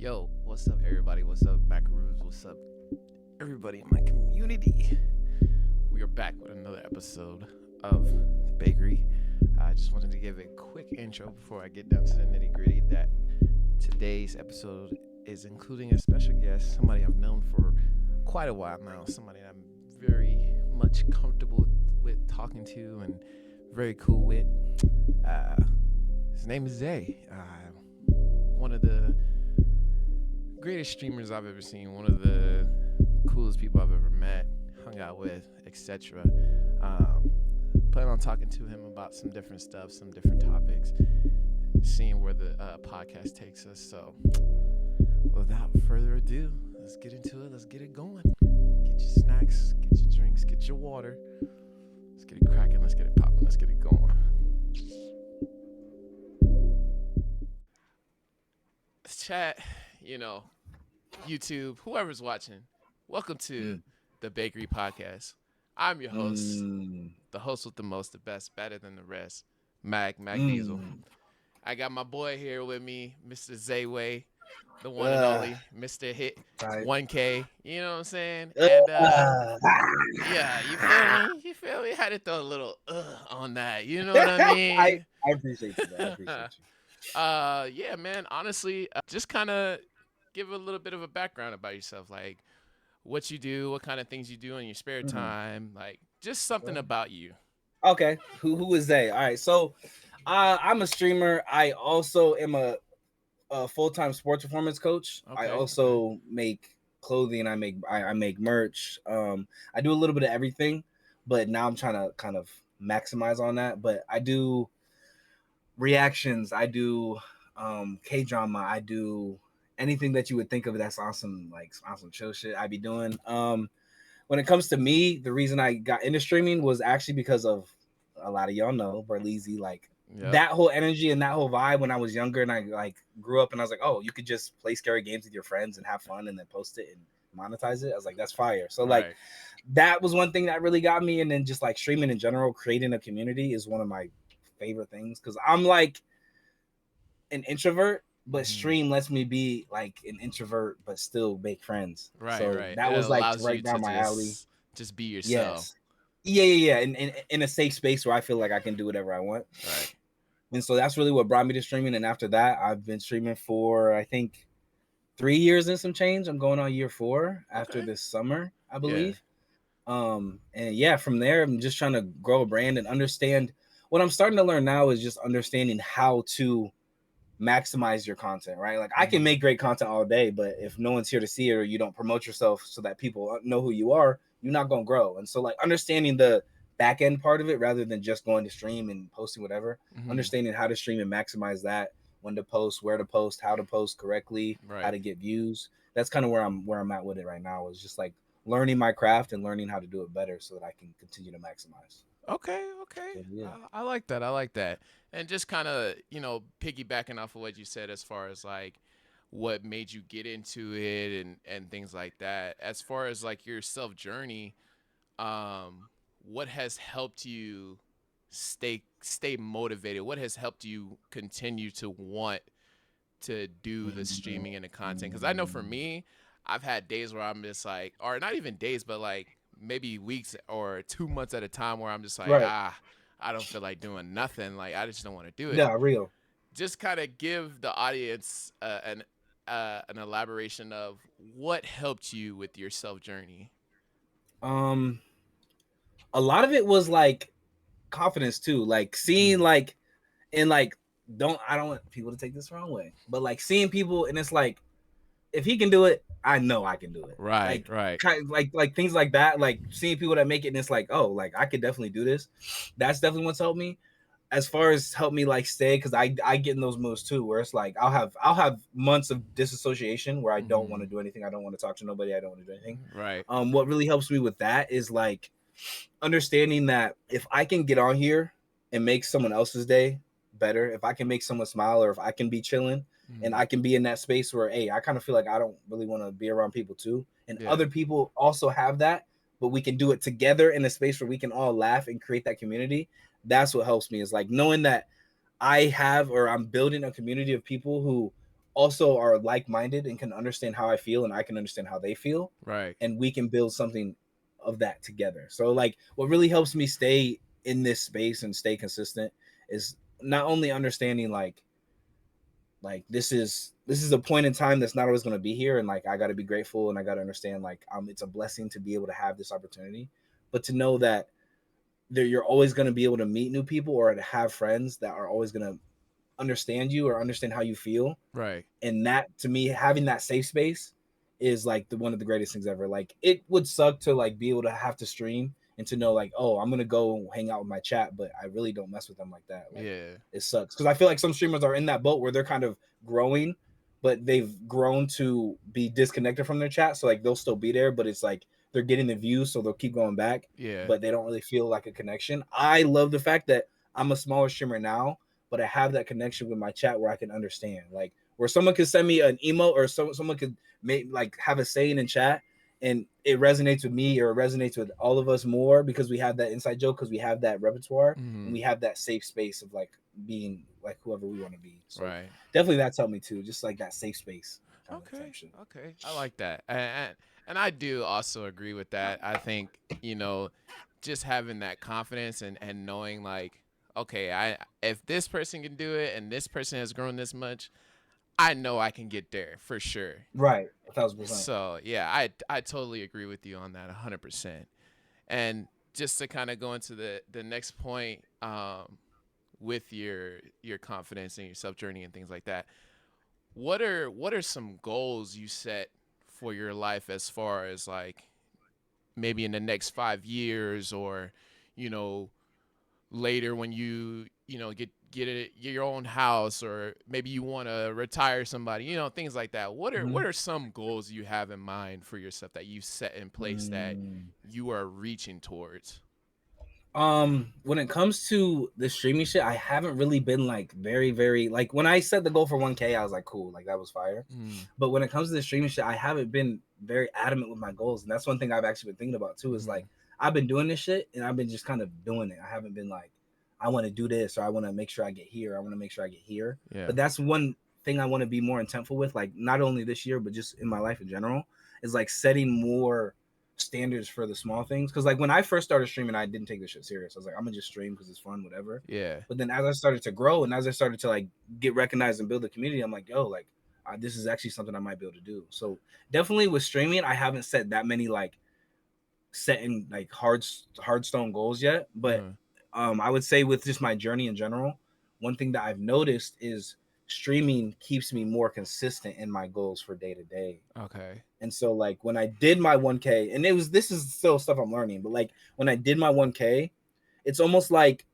Yo, what's up, everybody? What's up, Macaroons? What's up, everybody in my community? We are back with another episode of the Bakery. I just wanted to give a quick intro before I get down to the nitty gritty. That today's episode is including a special guest, somebody I've known for quite a while now, somebody I'm very much comfortable with talking to and very cool with. Uh, his name is Zay. One of the greatest streamers I've ever seen, one of the coolest people I've ever met, hung out with, etc. Plan on talking to him about some different stuff, some different topics, seeing where the podcast takes us. So, without further ado, let's get into it. Let's get it going. Get your snacks, get your drinks, get your water. Let's get it cracking. Let's get it popping. Let's get it going. Let's chat. YouTube, whoever's watching, welcome to the Bakery Podcast. I'm your host, the host with the most, the best, better than the rest, Mac Diesel. I got my boy here with me, Mr. Zayway, the one and only, Mr. Hit 1K. You know what I'm saying? And yeah, you feel me? You feel me? Had to throw a little on that. You know what I mean? I appreciate you. I appreciate you. Yeah, man. Honestly, just kind of give a little bit of a background about yourself, like what you do, what kind of things you do in your spare time, like just something about you. Okay, who is they? All right, so I'm a streamer. I also am a full-time sports performance coach. Okay. I also make clothing. I make merch. I do a little bit of everything, but now I'm trying to kind of maximize on that. But I do reactions. I do K-drama. I do anything that you would think of that's awesome, like awesome chill shit I be doing. When it comes to me, the reason I got into streaming was actually because of a lot of y'all know Berleezy, like that whole energy and that whole vibe when I was younger and I like grew up and I was like, oh, you could just play scary games with your friends and have fun and then post it and monetize it. I was like, that's fire. So like that was one thing that really got me. And then just like streaming in general, creating a community is one of my favorite things because I'm like an introvert. But stream lets me be like an introvert, but still make friends. Right. That was like right down my alley. Just be yourself. Yes. Yeah. In a safe space where I feel like I can do whatever I want. Right. And so that's really what brought me to streaming. And after that, I've been streaming for I think 3 years and some change. I'm going on year 4 after this summer, I believe. Yeah. And yeah, from there, I'm just trying to grow a brand and understand. What I'm starting to learn now is just understanding how to maximize your content, right? Like I can make great content all day, but if no one's here to see it or you don't promote yourself so that people know who you are, you're not going to grow. And so like understanding the back end part of it rather than just going to stream and posting whatever, understanding how to stream and maximize that, when to post, where to post, how to post correctly, how to get views. That's kind of where I'm at with it right now, is just like learning my craft and learning how to do it better so that I can continue to maximize. Okay. So, yeah. I like that. And just kind of, piggybacking off of what you said as far as like what made you get into it and things like that. As far as like your self journey, what has helped you stay motivated? What has helped you continue to want to do the streaming and the content? Because I know for me, I've had days where I'm just like, or not even days, but like maybe weeks or 2 months at a time where I'm just like, I don't feel like doing nothing. Like, I just don't want to do it. Yeah, real. Just kind of give the audience an elaboration of what helped you with your self journey. A lot of it was like confidence too. Like seeing like, and like, I don't want people to take this the wrong way, but like seeing people and it's like, if he can do it, I know I can do it. Right. Kind of like things like that, like seeing people that make it and it's like, oh, like I could definitely do this. That's definitely what's helped me. As far as help me like stay, because I get in those moves too, where it's like I'll have months of disassociation where I don't want to do anything. I don't want to talk to nobody. I don't want to do anything. Right. What really helps me with that is like understanding that if I can get on here and make someone else's day better, if I can make someone smile, or if I can be chilling and I can be in that space where, hey, I kind of feel like I don't really want to be around people too. And other people also have that, but we can do it together in a space where we can all laugh and create that community. That's what helps me, is like knowing that I have, or I'm building a community of people who also are like-minded and can understand how I feel and I can understand how they feel, Right. and we can build something of that together. So like what really helps me stay in this space and stay consistent is not only understanding like this is a point in time that's not always going to be here, and like I got to be grateful and I got to understand like it's a blessing to be able to have this opportunity, but to know that you're always going to be able to meet new people or to have friends that are always going to understand you or understand how you feel. Right. And that, to me, having that safe space is like the one of the greatest things ever. Like it would suck to like be able to have to stream and to know like, oh, I'm gonna go hang out with my chat, but I really don't mess with them like that. Like Yeah. it sucks because I feel like some streamers are in that boat where they're kind of growing, but they've grown to be disconnected from their chat. So like they'll still be there, but it's like they're getting the views, so they'll keep going back, Yeah. but they don't really feel like a connection. I love the fact that I'm a smaller streamer now, but I have that connection with my chat where I can understand. Like where someone could send me an email or someone could make like have a saying in chat and it resonates with me or it resonates with all of us more because we have that inside joke, because we have that repertoire and Mm-hmm. we have that safe space of like being like whoever we want to be. So Right. definitely that's helped me too, just like that safe space kind of Okay. type shit. Okay. I like that. And I do also agree with that. I think, just having that confidence and knowing like, okay, I if this person can do it and this person has grown this much, I know I can get there for sure. Right, 1,000%. So yeah, I totally agree with you on that 100%. And just to kind of go into the next point, with your confidence and your self journey and things like that, what are some goals you set for your life as far as like maybe in the next 5 years, or you know later when get your own house, or maybe you want to retire somebody, things like that. what are Mm-hmm. what are some goals you have in mind for yourself that you set in place that Mm. you are reaching towards? When it comes to the streaming shit, I haven't really been like very, very like when I set the goal for 1K, I was like, cool, like that was fire. Mm, But when it comes to the streaming shit, I haven't been very adamant with my goals. And that's one thing I've actually been thinking about too, is mm-hmm. like I've been doing this shit and I've been just kind of doing it. I haven't been like, I want to do this or I want to make sure I get here. I want to make sure I get here. Yeah. But that's one thing I want to be more intentful with, like not only this year, but just in my life in general, is like setting more standards for the small things. Because like when I first started streaming, I didn't take this shit serious. I was like, I'm gonna just stream because it's fun, whatever. Yeah. But then as I started to grow and as I started to like get recognized and build a community, I'm like, yo, like this is actually something I might be able to do. So definitely with streaming, I haven't set that many like setting like hard stone goals yet. But Uh, I would say with just my journey in general, one thing that I've noticed is streaming keeps me more consistent in my goals for day to day. okay. And so like when I did my 1K, and this is still stuff I'm learning, but like when I did my 1K, it's almost like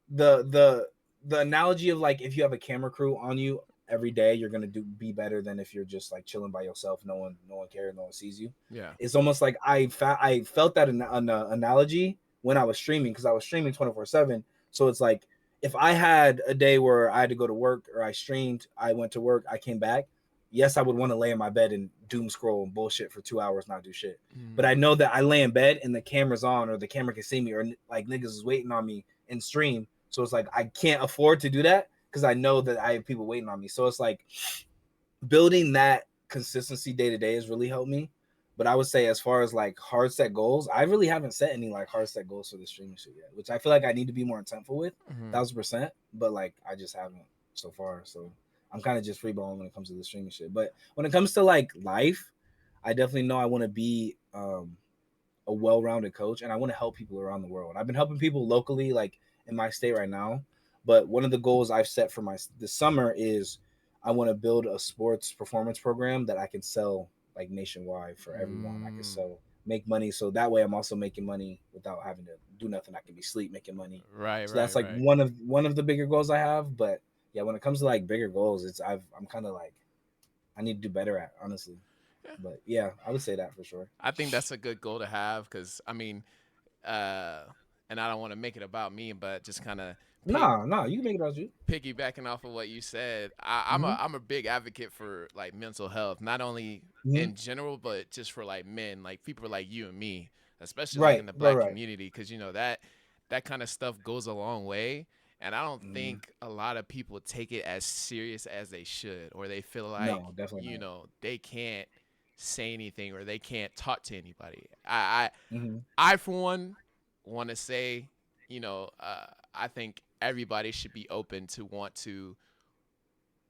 the analogy of like if you have a camera crew on you every day, you're gonna be better than if you're just like chilling by yourself. No one cares, no one sees you. Yeah. It's almost like I felt that analogy when I was streaming, because I was streaming 24/7. So it's like if I had a day where I had to go to work or I streamed, I went to work, I came back. Yes, I would want to lay in my bed and doom scroll and bullshit for 2 hours, not do shit. But Mm, I know that I lay in bed and the camera's on, or the camera can see me, or like niggas is waiting on me in stream. So it's like I can't afford to do that because I know that I have people waiting on me. So it's like building that consistency day to day has really helped me. But I would say as far as like hard set goals, I really haven't set any like hard set goals for the streaming shit yet, which I feel like I need to be more intentful with, mm-hmm. 1,000%. But like I just haven't so far. So I'm kind of just freeballing when it comes to the streaming shit. But when it comes to like life, I definitely know I want to be a well-rounded coach and I want to help people around the world. I've been helping people locally, like in my state right now. But one of the goals I've set for my this summer is I want to build a sports performance program that I can sell like nationwide for everyone. I can Mm, sell, make money, so that way I'm also making money without having to do nothing. I can be sleep making money. right. So Right. that's like Right. one of the bigger goals I have. But yeah, when it comes to like bigger goals, I'm kind of like I need to do better at, honestly. Yeah. But yeah, I would say that for sure. I think that's a good goal to have because I mean, uh, and I don't want to make it about me, but just kind of Nah, you can make it about you. piggybacking off of what you said, Mm-hmm. I'm a big advocate for like mental health, not only Mm-hmm. in general, but just for like men, like people like you and me, especially like in Right, the right, black right. community, because that kind of stuff goes a long way. And I don't Mm, think a lot of people take it as serious as they should, or they feel like, no, definitely you not. know, they can't say anything or they can't talk to anybody. Hmm. I for one, want to say, you know, I think everybody should be open to want to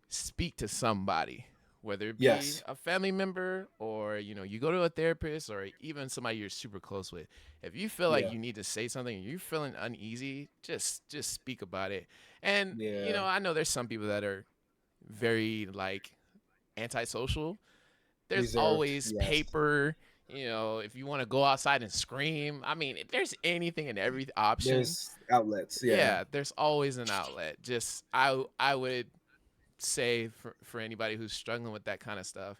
speak to somebody, whether it be Yes. a family member or, you know, you go to a therapist or even somebody you're super close with. If you feel like Yeah. you need to say something and you're feeling uneasy, just speak about it. And you Yeah. know, I know there's some people that are very like antisocial. There's Reserved. always Yes. paper. You know, if you want to go outside and scream, I mean, if there's anything and every option, There's outlets. Yeah. yeah, there's always an outlet. Just I would say for anybody who's struggling with that kind of stuff,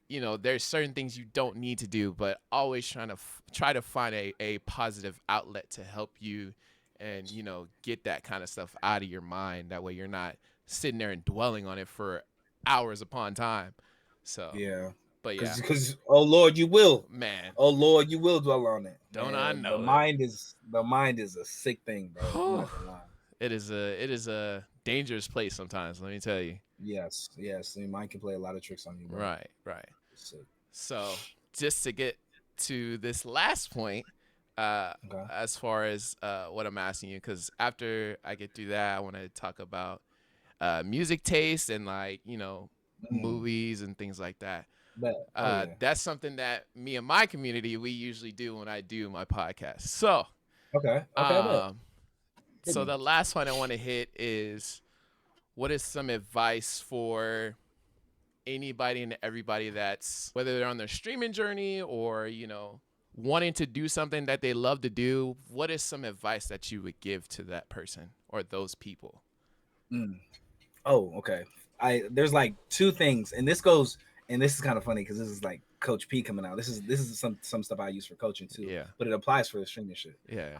you know, there's certain things you don't need to do, but always trying to try to find a positive outlet to help you and, you know, get that kind of stuff out of your mind. That way you're not sitting there and dwelling on it for hours upon time. So, Yeah. but yeah, Because oh Lord, you will. man, Oh Lord, you will dwell on it, don't I man. The know it. mind is a sick thing, bro. I'm Whew. not gonna lie. It is a dangerous place sometimes, let me tell you. Yes, yes. The mind can play a lot of tricks on you, bro. Right, right. It's sick. So, just to get to this last point, uh, Okay. as far as what I'm asking you, because after I get through that, I want to talk about music taste and like, you know, Mm, movies and things like that. bet. Oh yeah. That's something that me and my community we usually do when I do my podcast. So, Okay. Okay. I bet. um, Hit so me. the last one I want to hit is what is some advice for anybody and everybody that's whether they're on their streaming journey or, you know, wanting to do something that they love to do? What is some advice that you would give to that person or those people? Mm. Oh, okay. I there's like two things, and this goes, and this is kind of funny because this is like Coach P coming out. This is some stuff I use for coaching too, Yeah. but it applies for the streaming shit. Yeah.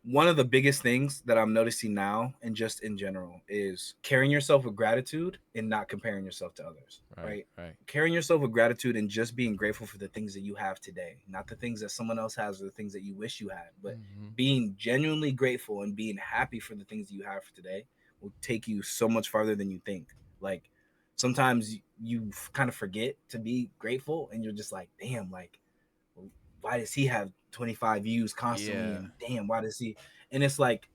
One of the biggest things that I'm noticing now, and just in general, is carrying yourself with gratitude and not comparing yourself to others. Right. Right? Right. Carrying yourself with gratitude and just being grateful for the things that you have today, not the things that someone else has or the things that you wish you had, but Mm-hmm. being genuinely grateful and being happy for the things that you have for today will take you so much farther than you think. Like sometimes you kind of forget to be grateful, and you're just like, damn, like why does he have 25 views constantly? Yeah. And damn, why does he? And it's like,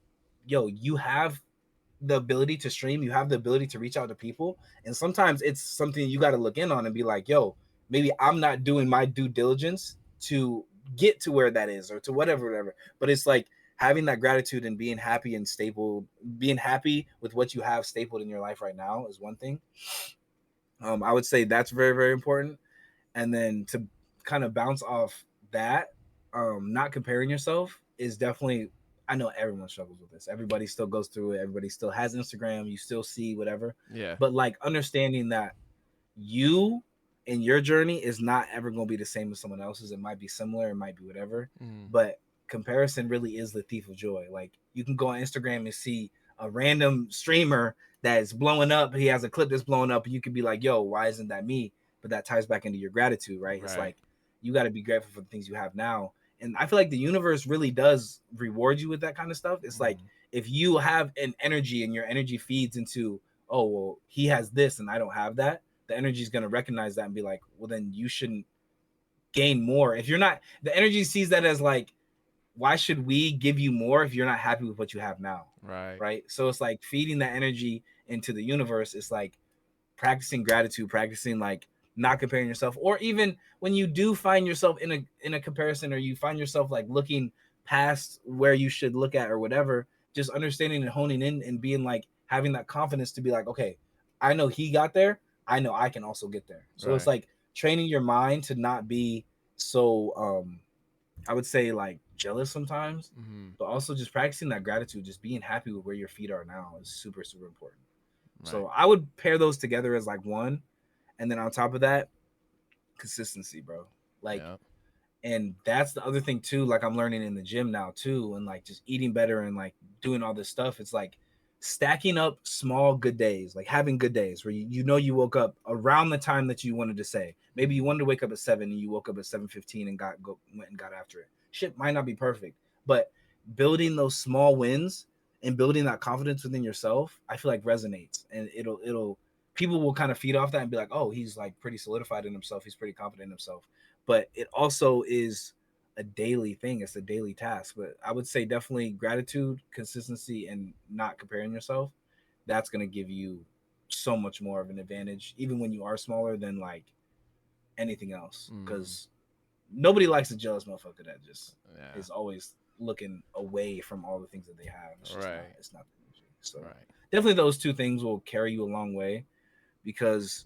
yo, you have the ability to stream, you have the ability to reach out to people. And sometimes it's something you got to look in on and be like, yo, maybe I'm not doing my due diligence to get to where that is or to whatever. But it's like having that gratitude and being happy and stable, being happy with what you have stapled in your life right now is one thing. I would say that's very, very important. And then to kind of bounce off that, not comparing yourself is definitely, I know everyone struggles with this. Everybody still goes through it. Everybody still has Instagram. You still see whatever. Yeah. But like understanding that you and your journey is not ever going to be the same as someone else's. It might be similar, it might be whatever. Mm. But comparison really is the thief of joy. Like you can go on Instagram and see a random streamer that's blowing up. He has a clip that's blowing up, and you could be like, yo, why isn't that me? But that ties back into your gratitude, right? It's Right. like you got to be grateful for the things you have now. And I feel like the universe really does reward you with that kind of stuff. It's like Mm. if you have an energy and your energy feeds into, oh, well, he has this and I don't have that, the energy is going to recognize that and be like, well, then you shouldn't gain more. If you're not, the energy sees that as like, why should we give you more if you're not happy with what you have now? Right. Right. So it's like feeding that energy into the universe. It's like practicing gratitude, practicing like not comparing yourself, or even when you do find yourself in a comparison, or you find yourself like looking past where you should look at or whatever, just understanding and honing in and being like having that confidence to be like, okay, I know he got there, I know I can also get there. So it's Right. like training your mind to not be so I would say like jealous sometimes, Mm-hmm. but also just practicing that gratitude, just being happy with where your feet are now is super, super important. Right. So I would pair those together as like one. And then on top of that, consistency, bro. Like, Yeah. and that's the other thing too. Like I'm learning in the gym now too, and like just eating better and like doing all this stuff. It's like stacking up small good days, like having good days where you know you woke up around the time that you wanted to say. Maybe you Mm-hmm. wanted to wake up at 7 and you woke up at 7:15 and went and got after it. Shit might not be perfect, but building those small wins and building that confidence within yourself, I feel like resonates, and it'll people will kind of feed off that and be like, oh, he's like pretty solidified in himself, he's pretty confident in himself. But it also is a daily thing, it's a daily task. But I would say definitely gratitude, consistency, and not comparing yourself. That's going to give you so much more of an advantage, even when you are smaller, than like anything else. Mm. Because nobody likes a jealous motherfucker that just Yeah. is always looking away from all the things that they have. It's just not. Right. It's not the energy. So Right. definitely, those two things will carry you a long way. Because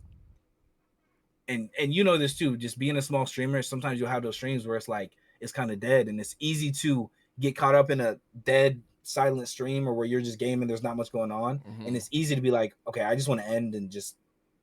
and you know this too. Just being a small streamer, sometimes you'll have those streams where it's like it's kind of dead, and it's easy to get caught up in a dead, silent stream, or where you're just gaming. There's not much going on, and Mm-hmm. it's easy to be like, okay, I just want to end and just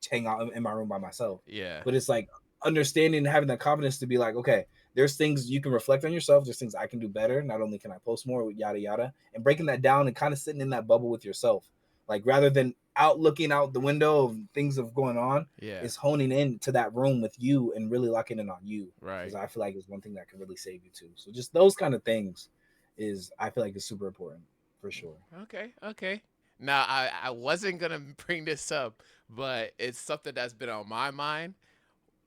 hang out in my room by myself. Yeah. But it's like understanding and having that confidence to be like, okay, there's things you can reflect on yourself. There's things I can do better. Not only can I post more, yada yada, and breaking that down and kind of sitting in that bubble with yourself, like rather than out looking out the window of things of going on, Yeah. is honing in to that room with you and really locking in on you. Because Right. I feel like it's one thing that can really save you too. So just those kind of things is, I feel like, is super important for sure. Okay. Okay. Now I wasn't gonna bring this up, but it's something that's been on my mind.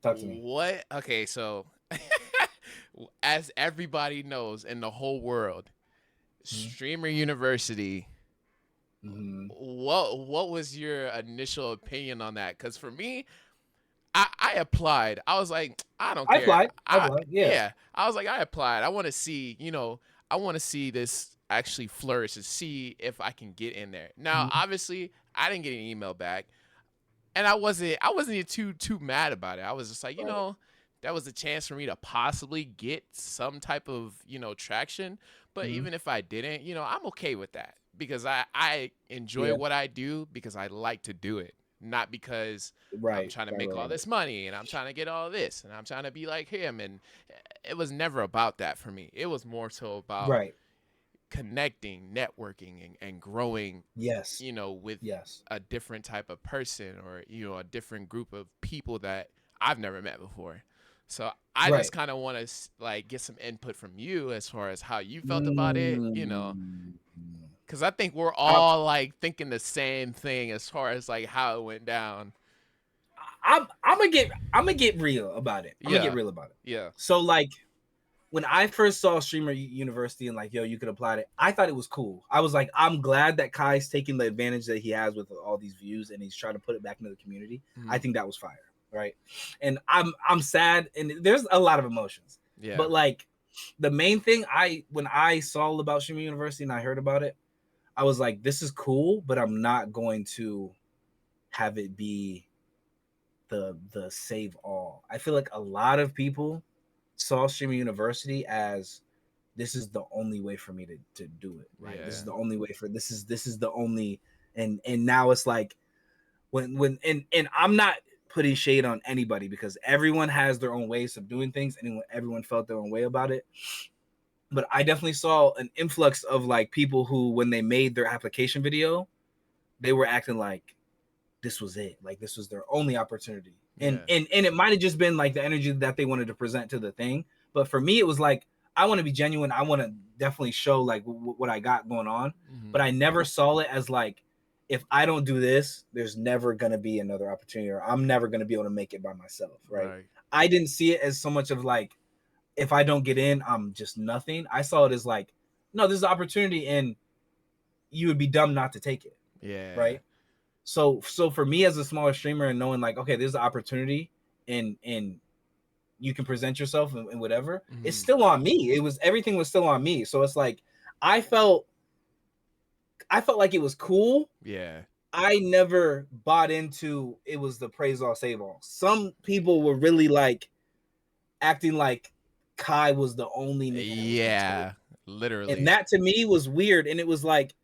Talk to me. What? Okay, so as everybody knows in the whole world, Mm-hmm. Streamer University. Mm-hmm. What was your initial opinion on that? Because for me, I applied. I was like, I don't I care. applied. I applied. Yeah. Yeah, I was like, I applied. I want to see, I want to see this actually flourish and see if I can get in there. Now, Mm-hmm. obviously, I didn't get an email back, and I wasn't even too mad about it. I was just like, Right. that was a chance for me to possibly get some type of traction. But Mm-hmm. even if I didn't, I'm okay with that because I enjoy Yeah. what I do because I like to do it, not because I'm Right. trying to Right. make all Right. this money and I'm trying to get all this and I'm trying to be like him. And it was never about that for me. It was more so about Right. connecting, networking, and growing, Yes. with Yes. a different type of person or, a different group of people that I've never met before. So I just Right. kind of want to like get some input from you as far as how you felt about it, Mm. because I think we're I, all like thinking the same thing as far as like how it went down. I'm gonna get real about it. I'm gonna get Yeah, real about it. yeah, So like when I first saw Streamer University and like, yo, you could apply to it, I thought it was cool. I was like, I'm glad that Kai's taking the advantage that he has with all these views and he's trying to put it back into the community. I mm, think that was fire, right? And I'm sad, and there's a lot of emotions. yeah, But like the main thing, when I saw about Streamer University and I heard about it, I was like, this is cool, but I'm not going to have it be the save all. I feel like a lot of people saw Streamer University as, this is the only way for me to do it, right? This is yeah, the only way for this is the only, and now it's like when and I'm not putting shade on anybody because everyone has their own ways of doing things and everyone felt their own way about it. But I definitely saw an influx of like people who, when they made their application video, they were acting like this was it, like this was their only opportunity. and yeah, and and it might have just been like the energy that they wanted to present to the thing. But for me, it was like, I want to be genuine, I want to definitely show like what I got going on. mm-hmm. But I never saw it as like, if I don't do this, there's never going to be another opportunity, or I'm never going to be able to make it by myself, right? Right, I didn't see it as so much of like, if I don't get in, I'm just nothing. I saw it as like, no, this is an opportunity and you would be dumb not to take it, yeah, right? So for me as a smaller streamer, and knowing like, okay, there's an opportunity and you can present yourself and whatever, it's mm-hmm. still on me. Everything was still on me. So it's like, I felt like it was cool. Yeah, I never bought into it was the praise all save all. Some people were really like acting like Kai was the only nigga that was gonna take. yeah, And literally, that to me was weird. And it was like,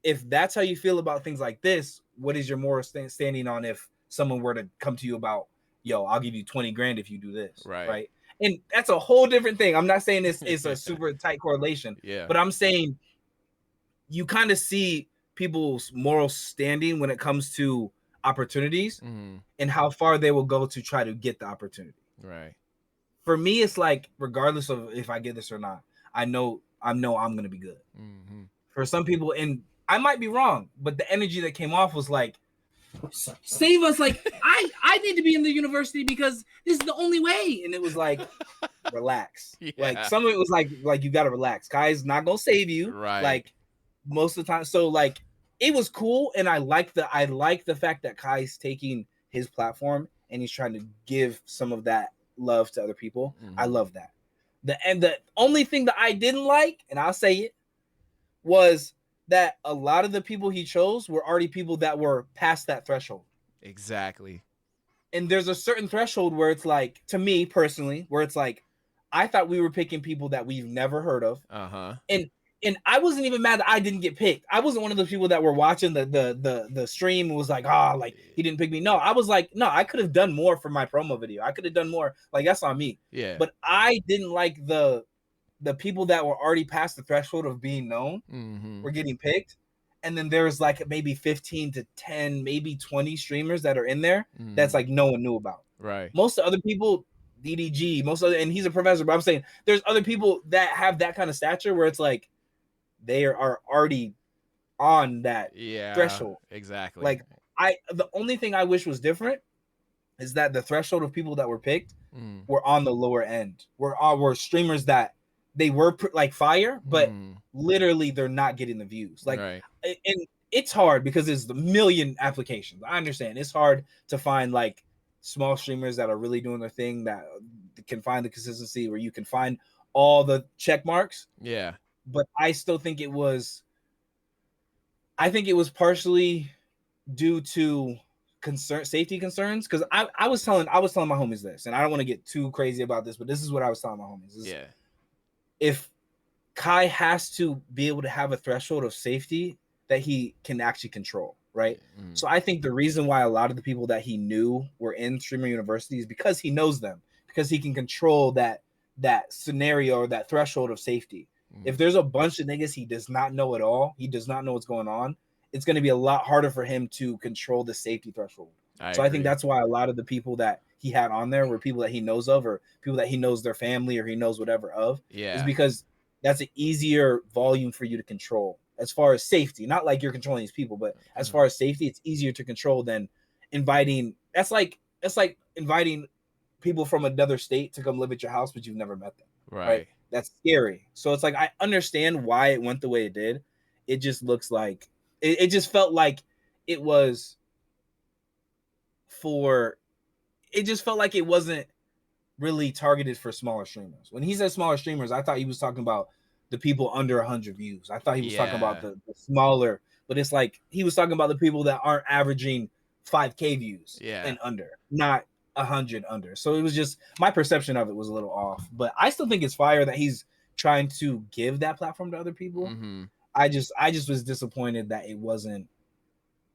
if that's how you feel about things like this, what is your moral standing on if someone were to come to you about, yo, I'll give you 20 grand if you do this, right, right? And that's a whole different thing. I'm not saying it's a super tight correlation, yeah, but I'm saying you kind of see people's moral standing when it comes to opportunities mm-hmm. and how far they will go to try to get the opportunity. Right, For me, it's like, regardless of if I get this or not, I know I'm gonna be good. mm-hmm. For some people, and I might be wrong, but the energy that came off was like, save us. Like, I need to be in the university because this is the only way. And it was like, relax. Like, Yeah. some of it was like you got to relax. Kai's not going to save you. Right. Like, most of the time. So, like, it was cool. And I like the fact that Kai's taking his platform and he's trying to give some of that love to other people. I love that. The only thing that I didn't like, and I'll say it, was that a lot of the people he chose were already people that were past that threshold. Exactly. And there's a certain threshold where it's like, to me personally, where it's like, I thought we were picking people that we've never heard of. And I wasn't even mad that I didn't get picked. I wasn't one of those people that were watching the stream and was like, like he didn't pick me. No, I was like, no, I could have done more for my promo video. I could have done more. Like, that's on me. Yeah. But I didn't like the people that were already past the threshold of being known were getting picked. And then there's like maybe 15 to 10, maybe 20 streamers that are in there that's like no one knew about. Right. Most of the other people, DDG, and he's a professor, but I'm saying there's other people that have that kind of stature where it's like they are already on that threshold. Exactly. Like, the only thing I wish was different is that the threshold of people that were picked were on the lower end. Were streamers that they were like fire, but literally they're not getting the views. Like, and it's hard because there's a million applications. I understand it's hard to find like small streamers that are really doing their thing, that can find the consistency where you can find all the check marks. Yeah. But I still think it was partially due to safety concerns, because I was telling my homies this, and I don't want to get too crazy about this, but this is what I was telling my homies. If Kai has to be able to have a threshold of safety that he can actually control, right? So I think the reason why a lot of the people that he knew were in streamer university is because he knows them, because he can control that scenario or that threshold of safety. If there's a bunch of niggas he does not know at all, he does not know what's going on, it's going to be a lot harder for him to control the safety threshold. I think that's why a lot of the people that he had on there were people that he knows of, or people that he knows their family, or he knows whatever of. Is because that's an easier volume for you to control as far as safety. Not like you're controlling these people, but as far as safety, it's easier to control than inviting. That's like inviting people from another state to come live at your house, but you've never met them. Right? That's scary. So it's like, I understand why it went the way it did. It just looks like it just felt like it was it just felt like it wasn't really targeted for smaller streamers. When he said smaller streamers, I thought he was talking about the people under 100 views. I thought he was talking about the smaller, but it's like he was talking about the people that aren't averaging 5K views and under, not 100 under. So it was just, my perception of it was a little off, but I still think it's fire that he's trying to give that platform to other people. I just was disappointed that it wasn't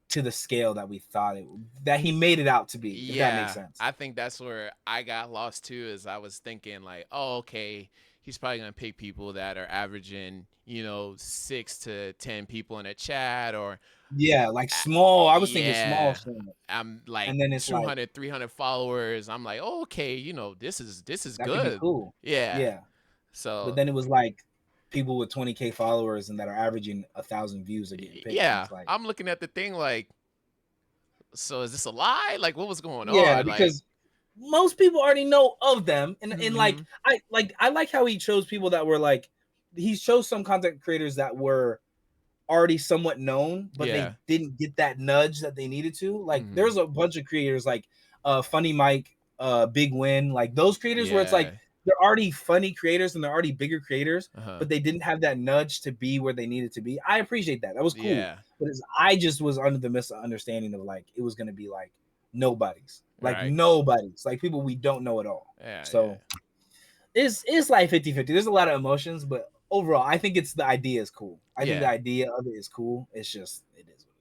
to the scale that we thought that he made it out to be. If that makes sense. I think that's where I got lost too. Is I was thinking like, oh, okay, he's probably gonna pick people that are averaging, 6 to 10 people in a chat, or like small. I was thinking small. I'm like, and then it's 200, like 300 followers. I'm like, oh, okay, this is that good. Could be cool. Yeah. So, but then it was like people with 20K followers and that are averaging 1,000 views are getting picked. Yeah, like, I'm looking at the thing like, so is this a lie? Like, what was going on? Yeah, because most people already know of them, and like I like how he chose people that were like, he chose some content creators that were already somewhat known, but they didn't get that nudge that they needed to. Like, there's a bunch of creators like Funny Mike, Big Win, like those creators where it's like they're already funny creators and they're already bigger creators, but they didn't have that nudge to be where they needed to be. I appreciate that. That was cool. But I just was under the misunderstanding of like it was going to be like nobody's, like nobody's, like people we don't know at all. So it's like 50-50. There's a lot of emotions, but overall, I think the idea is cool. I think the idea of it is cool. It's just, it is what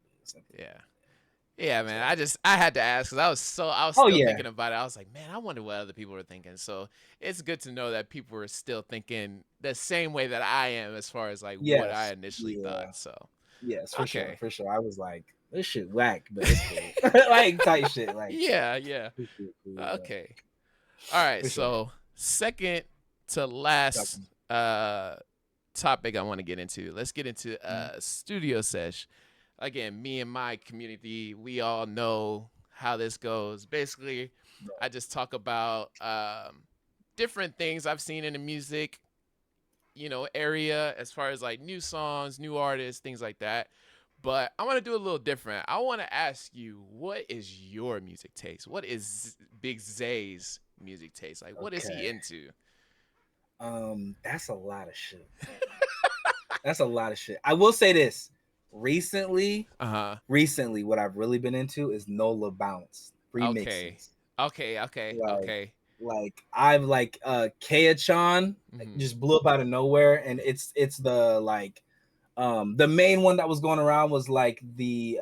it is. Yeah, man. I had to ask because I was still thinking about it. I was like, man, I wonder what other people are thinking. So it's good to know that people are still thinking the same way that I am as far as like what I initially thought. So yes, for sure. I was like, this shit whack, but it's cool. Like type shit. Like yeah. Cool, okay. All right. So second to last topic I want to get into. Let's get into studio sesh. Again, me and my community, we all know how this goes. Basically, I just talk about different things I've seen in the music, area as far as like new songs, new artists, things like that. But I want to do a little different. I want to ask you, what is your music taste? What is Big Zay's music taste? Like, what is he Okay. into? That's a lot of shit. That's a lot of shit. I will say this. Recently, Uh huh. recently, what I've really been into is Nola Bounce Okay. remixes. Okay. Okay. Like, Okay. I've Kea-chan Mm-hmm. just blew up out of nowhere, and it's the main one that was going around was like the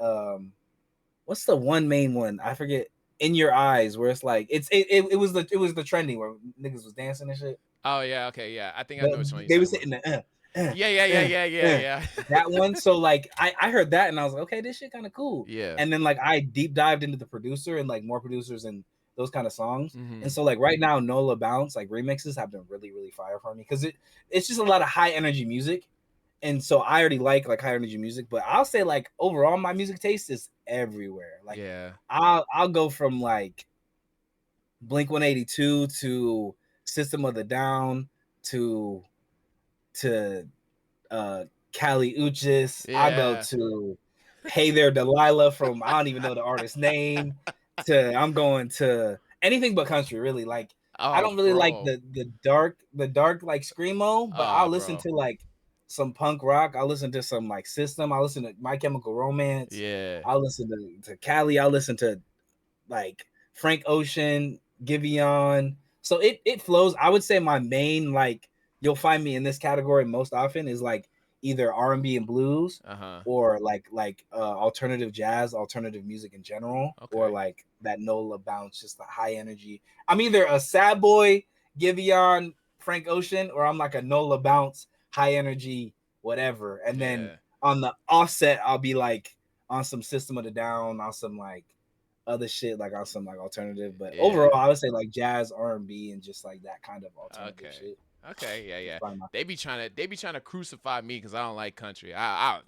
what's the one main one? I forget. In Your Eyes, where it's like it was the trending where niggas was dancing and shit. Oh yeah. Okay. Yeah. I think I know But which one you're they were talking about. sitting there, uh, Yeah. Yeah. Yeah. uh, Yeah. Yeah. Yeah. that one. So like I heard that and I was like, okay, this shit kind of cool. Yeah. And then like I deep dived into the producer and like more producers and those kind of songs. Mm-hmm. And so like right now, Nola Bounce like remixes have been really really fire for me because it's just a lot of high energy music. And so I already like high energy music, but I'll say like overall my music taste is everywhere. Like Yeah. I'll go from like Blink 182 to System of the Down to to Kali Uchis. I go Yeah. to Hey There Delilah from I don't even know the artist's name to I'm going to anything but country really. Like I Oh, don't really like bro. the dark like screamo, but I'll Oh, listen bro. to like some punk rock. I'll listen to some like System. I'll listen to My Chemical Romance. Yeah. I'll listen to Cali. I'll listen to like Frank Ocean, Giveon. So it flows. I would say my main like you'll find me in this category most often is like either R&B and blues Uh huh. or alternative jazz, alternative music in general, or Okay. like that Nola bounce, just the high energy. I'm either a sad boy, Giveon, Frank Ocean, or I'm like a Nola bounce, high energy, whatever. And then Yeah. on the offset, I'll be like on some System of the Down, on some like other shit, like on some like alternative. But overall, Yeah. I would say like jazz, R&B, and just like that kind of alternative Okay. shit. Okay. Yeah. It's Yeah. probably my They be trying to crucify me because I don't like country. I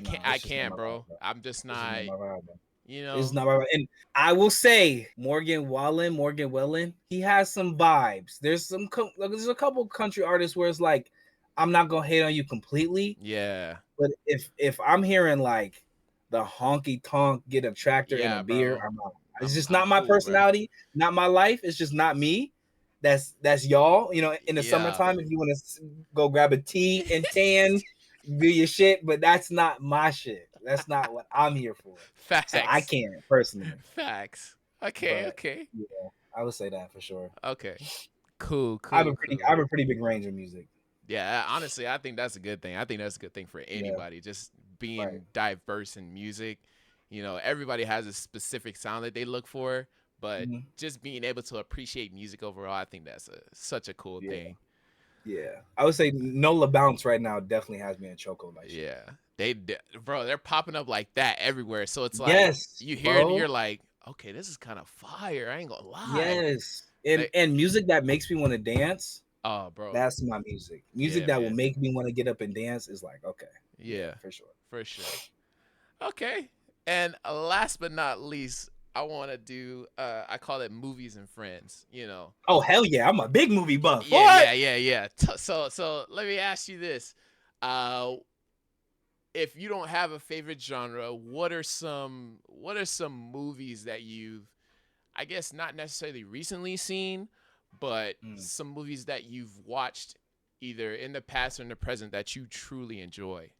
can't. nah. I It's just not can't, my vibe, bro. bro. I'm just It's just not. not my vibe, bro. You It's know. not my vibe. And I will say Morgan Wallen, he has some vibes. There's a couple country artists where it's like I'm not gonna hate on you completely, Yeah. but if I'm hearing like the honky tonk, get a tractor and a Yeah, beer, bro. I'm out. It's I'm just I'm not my cool, bro. personality, not my life. It's just not me. That's y'all. In the Yeah. summertime, if you want to go grab a tea and tan, do your shit. But that's not my shit. That's not what I'm here for. So I Facts. can't personally. Facts. Okay. But Okay. yeah, I would say that for sure. Okay. Cool. I have a Cool. pretty, Cool. I have a pretty big range of music. Yeah, honestly, I think that's a good thing. I think that's a good thing for Yeah, anybody. Just right. being diverse in music. Everybody has a specific sound that they look for, but Mhm. just being able to appreciate music overall, I think that's such a cool Yeah, thing. yeah. I would say Nola Bounce right now definitely has me in choco like shit. Yeah, bro, they're popping up like that everywhere. So it's like Yes, you hear it, and bro. you're like, okay, this is kind of fire. I ain't gonna lie. Yes. And Like, and music that makes me want to dance, oh, bro, that's my music. Music yeah, that will man, make me want to get up and dance is like, okay. Yeah, yeah, for sure. for sure. Okay. And last but not least, I want to do I call it movies and friends, Oh hell yeah, I'm a big movie buff. Yeah, What? yeah, yeah, yeah. So let me ask you this. Uh if you don't have a favorite genre, what are some movies that you've, I guess, not necessarily recently seen, but Mm, some movies that you've watched either in the past or in the present that you truly enjoy?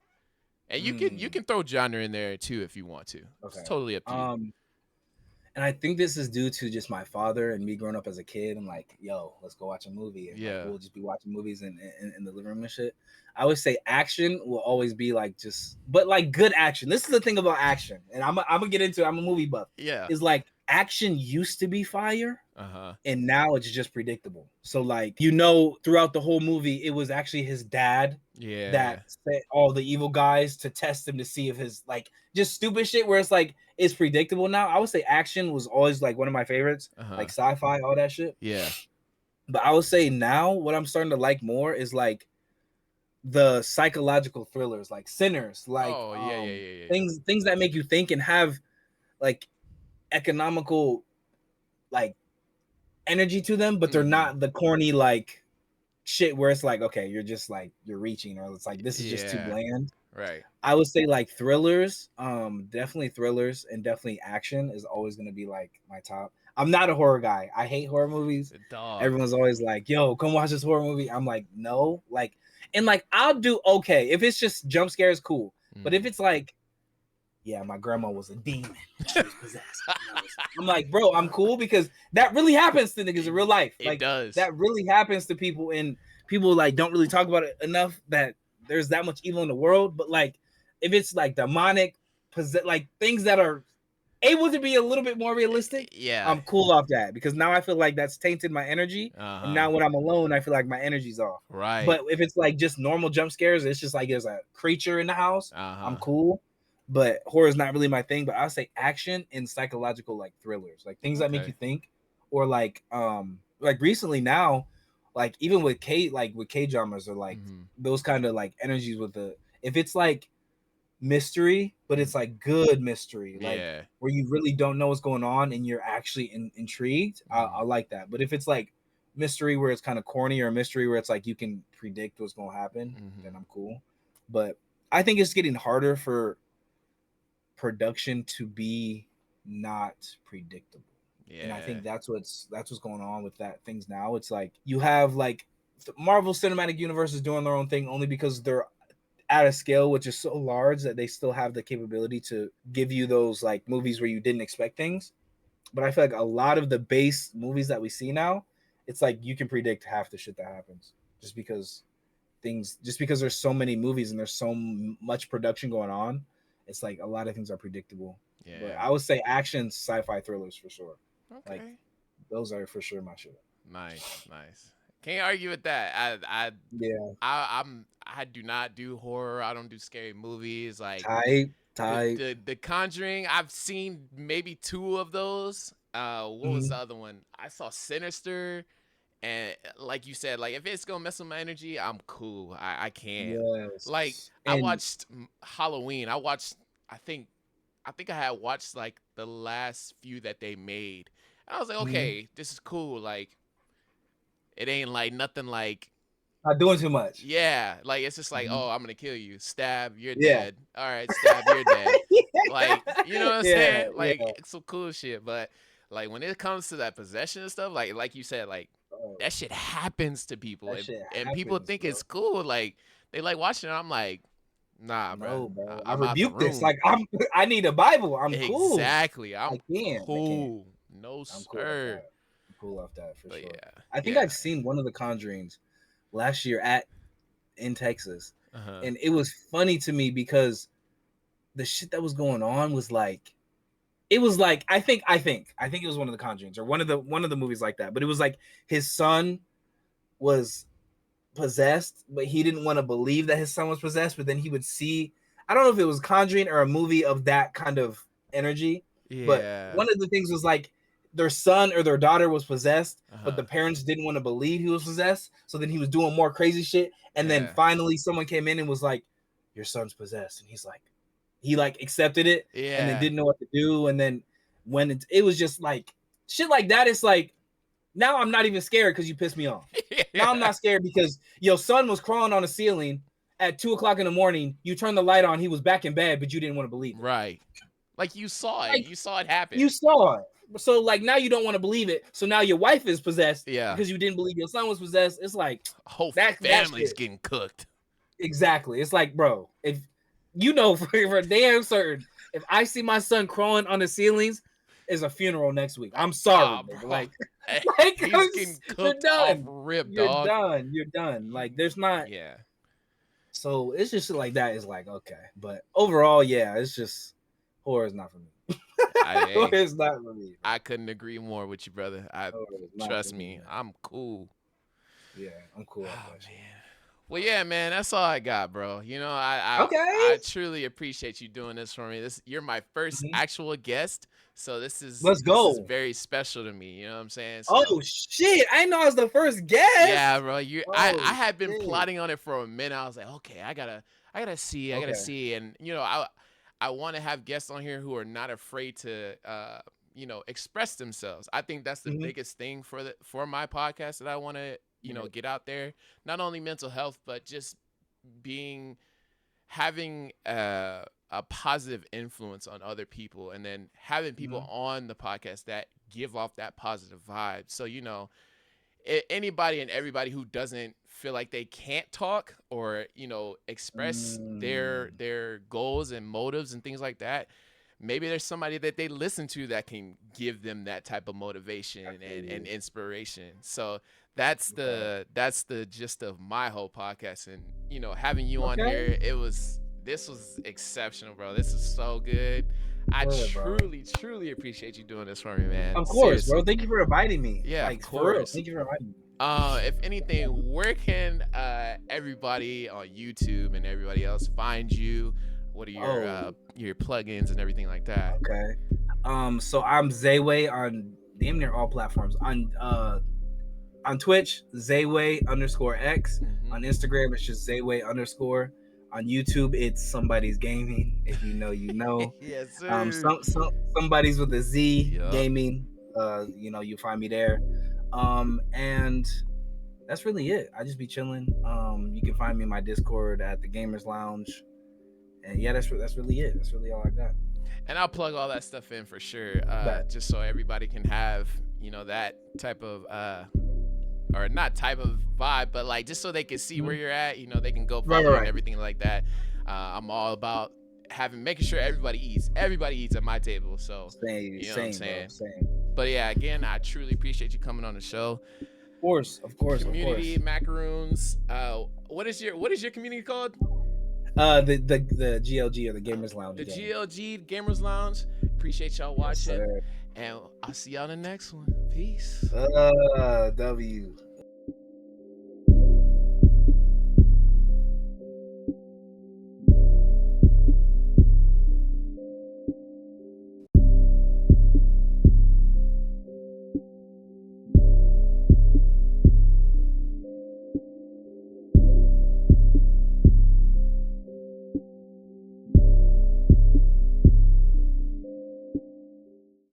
And you can mm, throw genre in there too if you want to. It's okay. totally up to you. And I think this is due to just my father and me growing up as a kid. I'm like, yo, let's go watch a movie. And like, Yeah. we'll just be watching movies in the living room and shit. I would say action will always be like but like good action. This is the thing about action. And I'm going to get into it. I'm a movie buff. Yeah. Is like action used to be fire Uh-huh. and now it's just predictable. So like, throughout the whole movie, it was actually his dad that Yeah. sent all the evil guys to test him to see if his like just stupid shit where it's like it's predictable now. I would say action was always like one of my favorites, like Uh-huh. sci-fi, all that shit. Yeah. But I would say now what I'm starting to like more is like the psychological thrillers like Sinners, like Oh yeah, yeah, yeah, yeah, yeah. things that make you think and have like economical like energy to them, but they're Mm-hmm. not the corny like shit where it's like, okay, you're just like you're reaching, or it's like this is just too Yeah. bland. Right. I would say like thrillers, definitely thrillers, and definitely action is always gonna be like my top. I'm not a horror guy. I hate horror movies. The dog. Everyone's always like, "Yo, come watch this horror movie." I'm like, no, like, and like I'll do okay if it's just jump scares, cool. But if Mm. it's like, yeah, my grandma was a demon, she was possessed. I'm like, bro, I'm cool because that really happens to niggas in real life. It Like does. that really happens to people, and people like don't really talk about it enough that there's that much evil in the world. But like, if it's like demonic, like things that are able to be a little bit more realistic, Yeah. I'm cool off that because now I feel like that's tainted my energy, and Uh-huh. now when I'm alone, I feel like my energy's off. Right. But if it's like just normal jump scares, it's just like there's a creature in the house, I'm Uh-huh. cool. But horror is not really my thing. But I'll say action and psychological like thrillers, like things that make you Okay. think, or like recently now, like even with K dramas or like Mm-hmm. those kind of like energies with the if it's like mystery, but Mm. it's like good mystery, like Yeah. where you really don't know what's going on and you're actually intrigued. I Mm. like that. But if it's like mystery where it's kind of corny, or a mystery where it's like you can predict what's going to happen, then Mm-hmm. I'm cool. But I think it's getting harder for production to be not predictable. And I Yeah. think that's what's going on with that things now. It's like you have like Marvel Cinematic Universe is doing their own thing only because they're at a scale which is so large that they still have the capability to give you those like movies where you didn't expect things. But I feel like a lot of the base movies that we see now, it's like you can predict half the shit that happens just because there's so many movies and there's so much production going on. It's like a lot of things are predictable. But Yeah. I would say action, sci-fi thrillers for sure. Like Okay. those are for sure my shit. Nice. Nice. Can't argue with that. Yeah, I do not do horror. I don't do scary movies. Like type. the Conjuring, I've seen maybe two of those. What was the Mhm. other one? I saw Sinister, and like you said, like if it's gonna mess with my energy, I'm cool. I can't. Like Yes, I and watched Halloween. I watched. I think. I think I had watched like the last few that they made. And I was like, mhm. okay, this is cool. Like it ain't like nothing like Not doing too much. yeah, like it's just like, Mhm. oh, I'm gonna kill you. Stab, you're Yeah. dead. All right, stab, you're dead. Like, you know what I'm Yeah, saying? Like yeah. it's some cool shit. But like when it comes to that possession and stuff, like you said, like Oh, that shit happens to people, that shit and people happens, think bro. it's cool. Like they like watching it. I'm like, nah, bruh. No, bro. I I'm out the rebuke this. room. Like I need a Bible. I'm cool. Exactly. I I'm can't. I can't. cool. No I'm cool off sir. that. I'm cool off that for But sure. yeah, I think yeah. I've seen one of the Conjurings last year at in Texas, Uh huh. and it was funny to me because the shit that was going on was like it was like I think it was one of the Conjurings or one of the movies like that. But it was like his son was possessed, but he didn't want to believe that his son was possessed. But then he would see, I don't know if it was Conjuring or a movie of that kind of energy, but Yeah. one of the things was like their son or their daughter was possessed, Uh but huh. the parents didn't want to believe he was possessed. So then he was doing more crazy shit. And then Yeah. finally someone came in and was like, your son's possessed. And he's like, he like accepted it and then Yeah. didn't know what to do. And then when it was just like shit like that, it's like, now I'm not even scared because you pissed me off. Now I'm Yeah. not scared because your son was crawling on the ceiling at 2 o'clock in the morning. You turned the light on, he was back in bed, but you didn't want to believe it. Right. Like you saw it. Like You saw it happen. you saw it. So like now you don't want to believe it. So now your wife is possessed Yeah. because you didn't believe your son was possessed. It's like Whole that family's shit. getting cooked. Exactly. It's like, bro, if you know for damn certain, if I see my son crawling on the ceilings, is a funeral next week. I'm sorry, Ah, nigga. bro. Like, like He's getting you're cooked off done. rib, You're dog. done. You're done. Like, there's not. Yeah. So it's just shit like that is like okay, but overall, yeah, it's just horror is not for me. Horror Hey, is not for me. I couldn't agree more with you, brother. I Horror is not for trust me, me, man. I'm cool. Yeah, I'm cool off Oh that shit. man. Well, yeah, man, that's all I got, bro. You know, I Okay. truly appreciate you doing this for me. You're my first Mhm. actual guest, so Let's this is go. very special to me. You know what I'm saying? So Oh shit! I didn't know I was the first guest. yeah, bro. I Oh had been shit. plotting on it for a minute. I was like, okay, I gotta see, Okay. and you know, I want to have guests on here who are not afraid to, you know, express themselves. I think that's the Hmm. biggest thing for my podcast that I want to, you know, get out there. Not only mental health, but just being having a positive influence on other people, and then having people Hmm. on the podcast that give off that positive vibe. So you know, anybody and everybody who doesn't feel like they can't talk or you know express Mm, their goals and motives and things like that, maybe there's somebody that they listen to that can give them that type of I motivation feel and you. inspiration. So Okay. that's the gist of my whole podcast. And you know, having you on Okay. here, this was exceptional, bro. This is so good. I Good, bro. truly appreciate you doing this for me, man. Of course, bro. Seriously. Thank you for inviting me. Yeah, of Like for real. course. Thank you for inviting me. If anything, where can everybody on YouTube and everybody else find you? What are Oh, your plugins and everything like that? okay. So I'm Zayway on damn near all platforms. On Twitch, Zayway_X. Mm-hmm. On Instagram, it's just Zayway_. On YouTube, it's somebody's gaming. If you know, you know. Yes, sir. Somebody's with a Z Yup. gaming. You find me there. And that's really it. I just be chilling. You can find me in my Discord at the Gamers Lounge. And yeah, that's really it. That's really all I got. And I'll plug all that stuff in for sure, Bet. just so everybody can have you know that type of or not type of vibe, but like just so they can see where Mhm. you're at. You know, they can go Right, follow right, you and right. everything like that. I'm all about making sure everybody eats. Everybody eats at my table. So Same, you know what I'm same, bro. saying. Same. But yeah, again, I truly appreciate you coming on the show. Of course, of course, of Community course. macaroons. What is your community called? The GLG or the Gamers Lounge The gang. GLG Gamers Lounge. Appreciate y'all Yes, watching, sir. and I'll see y'all in the next one. Peace. W.